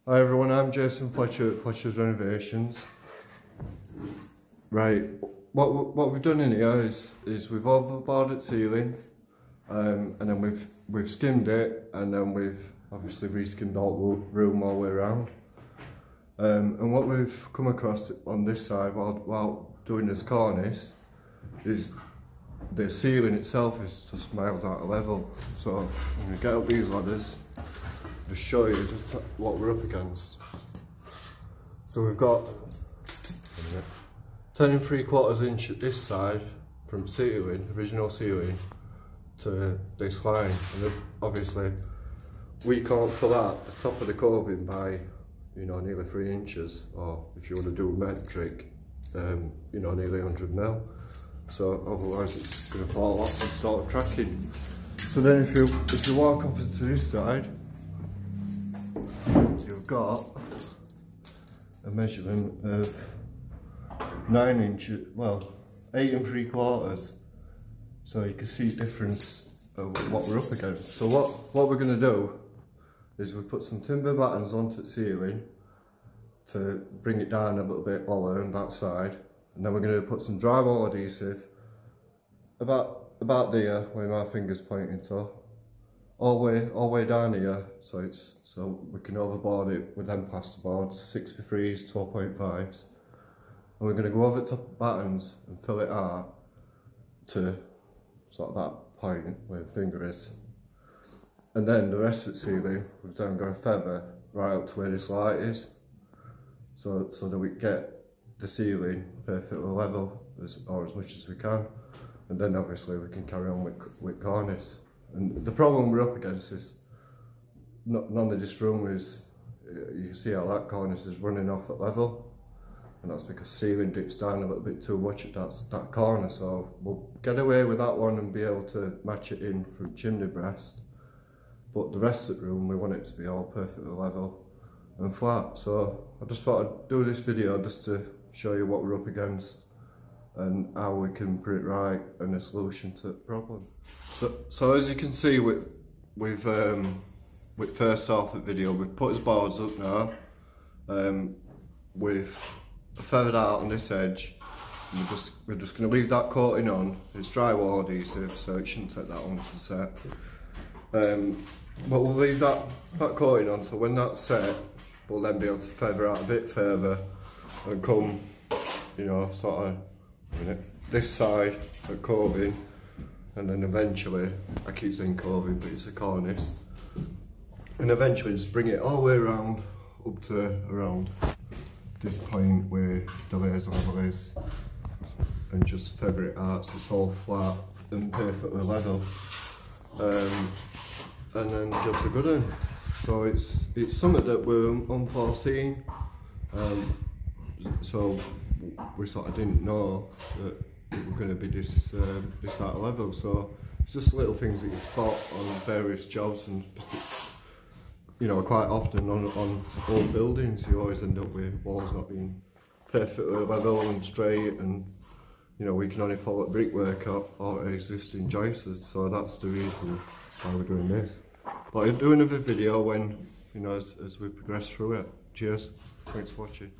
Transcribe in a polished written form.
Hi everyone, I'm Jason Fletcher at Fletchers Renovations. Right, what we've done in here is we've overboarded ceiling, and then we've skimmed it, and then we've obviously re-skimmed all the room all the way around. And what we've come across on this side while doing this cornice is the ceiling itself is just miles out of level. So I'm going to get up these ladders, just show you just what we're up against. So we've got 10 3/4 inch at this side from ceiling, original ceiling, to this line, and obviously we can't fill out the top of the coving by, you know, nearly 3 inches, or if you want to do metric, you know, nearly 100 mm. So otherwise it's going to fall off and start cracking. So then if you walk up to this side, you've got a measurement of 9 inches, well, 8 3/4. So you can see the difference of what we're up against. So what we're going to do is we put some timber battens onto the ceiling to bring it down a little bit lower on that side, and then we're going to put some drywall adhesive about there where my finger's pointing to, all the way down here, so we can overboard it with them plasterboards, 6x3s, 12.5s, and we're going to go over the top of battens and fill it out to sort of that point where the finger is. And then the rest of the ceiling, we've then got a feather right up to where this light is, so that we get the ceiling perfectly level, or as much as we can. And then obviously we can carry on with cornice. And the problem we're up against is, none of this room is, you can see how that cornice is running off at level. And that's because ceiling dips down a little bit too much at that corner. So we'll get away with that one and be able to match it in through chimney breast. But the rest of the room, we want it to be all perfectly level and flat. So I just thought I'd do this video just to show you what we're up against and how we can put it right and a solution to the problem. So as you can see with first half of the video, we've put his boards up now. We've feathered out on this edge. And we're just going to leave that coating on. It's drywall adhesive, so it shouldn't take that long to set. But we'll leave that coating on, so when that's set, we'll then be able to feather out a bit further and come, you know, sort of this side at coving, and then eventually, I keep saying coving, but it's a cornice, and eventually just bring it all the way around up to around this point where the laser level is, and just feather it out so it's all flat and perfectly level, and then the job's a good one. So it's something that we're unforeseen, so we sort of didn't know that it was going to be this high level. So it's just little things that you spot on various jobs, and you know, quite often on old buildings you always end up with walls not being perfectly level and straight, and you know, we can only follow brickwork or existing joists. So that's the reason why we're doing this. But I'll do another video when, you know, as we progress through it. Cheers, thanks for watching.